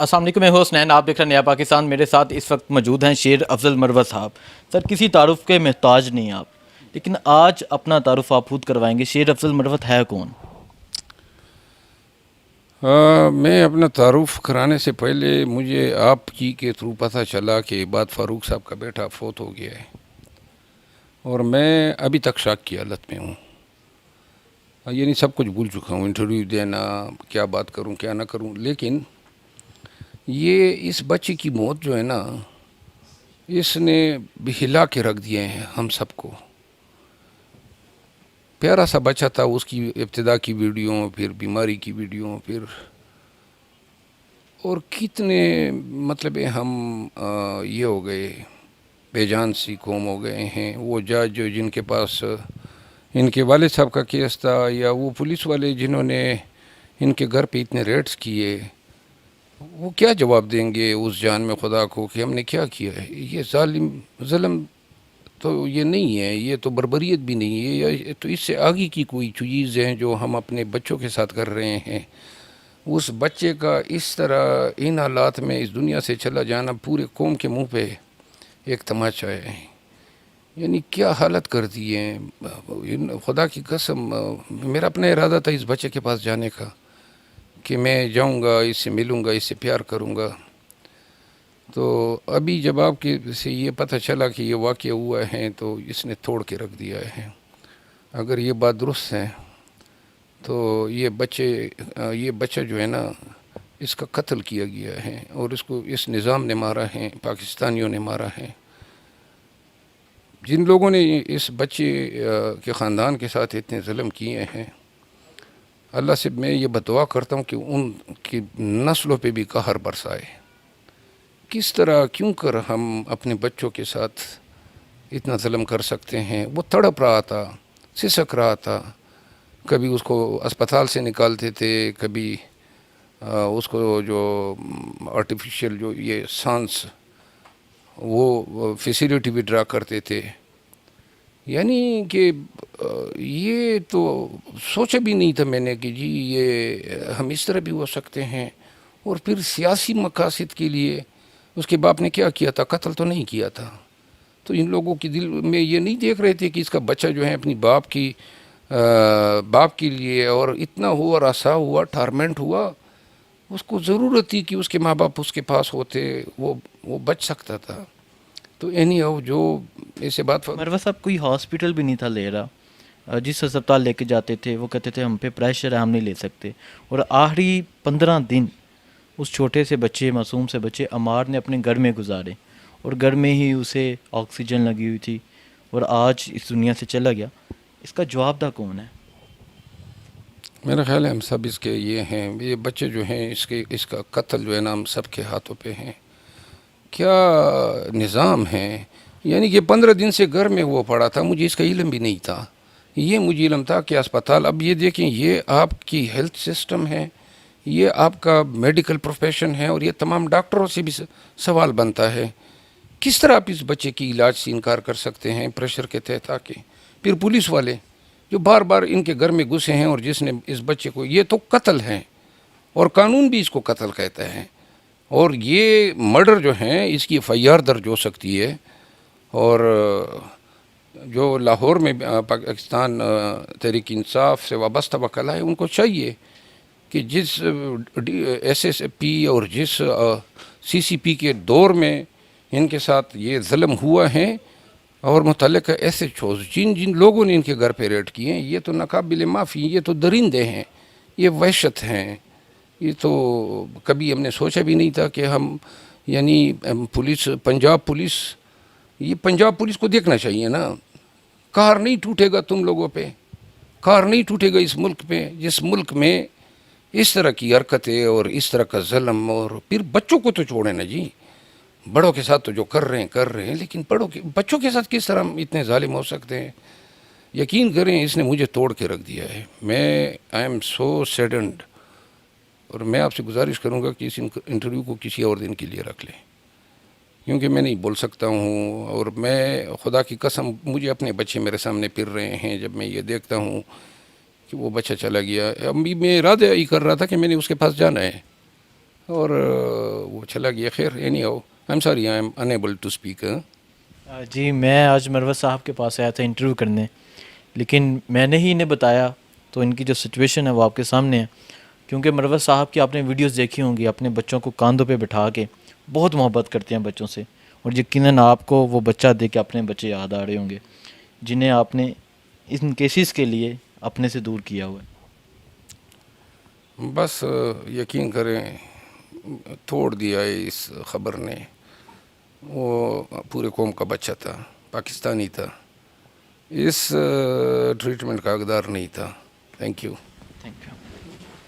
السلام علیکم، میں ہوں حسنین، آپ دیکھ رہے ہیں نیا پاکستان۔ میرے ساتھ اس وقت موجود ہیں شیر افضل مروت صاحب۔ سر، کسی تعارف کے محتاج نہیں آپ، لیکن آج اپنا تعارف آپ خود کروائیں گے۔ شیر افضل مروت ہے کون؟ میں اپنا تعارف کرانے سے پہلے مجھے آپ کی کے تھرو پتہ چلا کہ عباد فاروق صاحب کا بیٹا فوت ہو گیا ہے، اور میں ابھی تک شاک کی حالت میں ہوں۔ یعنی سب کچھ بھول چکا ہوں، انٹرویو دینا، کیا بات کروں کیا نہ کروں، لیکن یہ اس بچے کی موت جو ہے نا، اس نے ہلا کے رکھ دیے ہیں ہم سب کو۔ پیارا سا بچہ تھا، اس کی ابتدا کی ویڈیو، پھر بیماری کی ویڈیو، پھر اور کتنے مطلب ہم یہ ہو گئے، بے جان سی قوم ہو گئے ہیں۔ وہ جج جو جن کے پاس ان کے والد صاحب کا کیس تھا، یا وہ پولیس والے جنہوں نے ان کے گھر پہ اتنے ریڈز کیے، وہ کیا جواب دیں گے اس جان میں خدا کو کہ ہم نے کیا کیا ہے؟ یہ ظلم تو یہ نہیں ہے، یہ تو بربریت بھی نہیں ہے، یہ تو اس سے آگے کی کوئی چیز ہے جو ہم اپنے بچوں کے ساتھ کر رہے ہیں۔ اس بچے کا اس طرح ان حالات میں اس دنیا سے چلا جانا پورے قوم کے منہ پہ ایک تماچا ہے۔ یعنی کیا حالت کر دی ہے، خدا کی قسم۔ میرا اپنا ارادہ تھا اس بچے کے پاس جانے کا، کہ میں جاؤں گا، اس سے ملوں گا، اس سے پیار کروں گا۔ تو ابھی جب آپ کے سے یہ پتہ چلا کہ یہ واقعہ ہوا ہے، تو اس نے توڑ کے رکھ دیا ہے۔ اگر یہ بات درست ہے تو یہ بچہ جو ہے نا، اس کا قتل کیا گیا ہے، اور اس کو اس نظام نے مارا ہے، پاکستانیوں نے مارا ہے۔ جن لوگوں نے اس بچے کے خاندان کے ساتھ اتنے ظلم کیے ہیں، اللہ سے میں یہ بدعا کرتا ہوں کہ ان کی نسلوں پہ بھی قہر برسائے۔ کس طرح کیوں کر ہم اپنے بچوں کے ساتھ اتنا ظلم کر سکتے ہیں؟ وہ تڑپ رہا تھا، سسک رہا تھا، کبھی اس کو اسپتال سے نکالتے تھے، کبھی اس کو جو آرٹیفیشل جو یہ سانس وہ فیسیلیٹی بھی ڈرا کرتے تھے۔ یعنی کہ یہ تو سوچا بھی نہیں تھا میں نے کہ جی یہ ہم اس طرح بھی ہو سکتے ہیں۔ اور پھر سیاسی مقاصد کے لیے اس کے باپ نے کیا کیا تھا؟ قتل تو نہیں کیا تھا۔ تو ان لوگوں کے دل میں یہ نہیں دیکھ رہے تھے کہ اس کا بچہ جو ہے اپنی باپ کے لیے اور اتنا ہوا، رسا ہوا، ٹارمنٹ ہوا، اس کو ضرورت تھی کہ اس کے ماں باپ اس کے پاس ہوتے، وہ بچ سکتا تھا۔ تو جو ایسے بات مروت صاحب کوئی ہاسپٹل بھی نہیں تھا لے رہا، جس اسپتال لے کے جاتے تھے وہ کہتے تھے ہم پہ پریشر ہے، ہم نہیں لے سکتے۔ اور آخری 15 دن اس چھوٹے سے بچے، معصوم سے بچے عمار نے اپنے گھر میں گزارے، اور گھر میں ہی اسے آکسیجن لگی ہوئی تھی، اور آج اس دنیا سے چلا گیا۔ اس کا جواب دہ کون ہے؟ میرا خیال ہے ہم سب اس کے یہ ہیں، یہ بچے جو ہیں اس کا قتل جو ہے نا ہم سب کے ہاتھوں پہ ہیں۔ کیا نظام ہے؟ یعنی کہ 15 دن سے گھر میں وہ پڑا تھا، مجھے اس کا علم بھی نہیں تھا۔ یہ مجھے علم تھا کہ اسپتال، اب یہ دیکھیں، یہ آپ کی ہیلتھ سسٹم ہے، یہ آپ کا میڈیکل پروفیشن ہے، اور یہ تمام ڈاکٹروں سے بھی سوال بنتا ہے، کس طرح آپ اس بچے کی علاج سے انکار کر سکتے ہیں پریشر کے تحت آ کے؟ پھر پولیس والے جو بار بار ان کے گھر میں گھسے ہیں، اور جس نے اس بچے کو، یہ تو قتل ہے، اور قانون بھی اس کو قتل کہتا ہے، اور یہ مرڈر جو ہیں اس کی FIR درج ہو سکتی ہے۔ اور جو لاہور میں پاکستان تحریک انصاف سے وابستہ وکلا ہے، ان کو چاہیے کہ جس SSP اور جس CCP کے دور میں ان کے ساتھ یہ ظلم ہوا ہے، اور متعلقہ SHOs جن لوگوں نے ان کے گھر پہ ریڈ کیے ہیں، یہ تو ناقابل معافی، یہ تو درندے ہیں، یہ وحشت ہیں۔ یہ تو کبھی ہم نے سوچا بھی نہیں تھا کہ ہم، یعنی پنجاب پولیس کو دیکھنا چاہیے نا۔ قہر نہیں ٹوٹے گا تم لوگوں پہ، قہر نہیں ٹوٹے گا اس ملک پہ، جس ملک میں اس طرح کی حرکتیں اور اس طرح کا ظلم۔ اور پھر بچوں کو تو چھوڑیں نا جی، بڑوں کے ساتھ تو جو کر رہے ہیں، لیکن بچوں کے ساتھ کس طرح اتنے ظالم ہو سکتے ہیں؟ یقین کریں، اس نے مجھے توڑ کے رکھ دیا ہے۔ آئی ایم سو سیڈنڈ، اور میں آپ سے گزارش کروں گا کہ اس انٹرویو کو کسی اور دن کے لیے رکھ لیں، کیونکہ میں نہیں بول سکتا ہوں۔ اور میں خدا کی قسم، مجھے اپنے بچے میرے سامنے پھر رہے ہیں جب میں یہ دیکھتا ہوں کہ وہ بچہ چلا گیا۔ ابھی میں ارادہ ہی کر رہا تھا کہ میں نے اس کے پاس جانا ہے، اور وہ چلا گیا. خیر anyhow I am sorry I am unable to speak. جی میں آج مروت صاحب کے پاس آیا تھا انٹرویو کرنے، لیکن میں نے ہی انہیں بتایا تو ان کی جو سچویشن ہے وہ آپ کے سامنے ہے. کیونکہ مروت صاحب کی آپ نے ویڈیوز دیکھی ہوں گی، اپنے بچوں کو کاندھوں پہ بٹھا کے بہت محبت کرتے ہیں بچوں سے، اور یقیناً آپ کو وہ بچہ دے کے اپنے بچے یاد آ رہے ہوں گے جنہیں آپ نے ان کیسز کے لیے اپنے سے دور کیا ہوا ہے. بس یقین کریں توڑ دیا ہے اس خبر نے. وہ پورے قوم کا بچہ تھا، پاکستانی تھا، اس ٹریٹمنٹ کا حقدار نہیں تھا. Thank you. Thank you.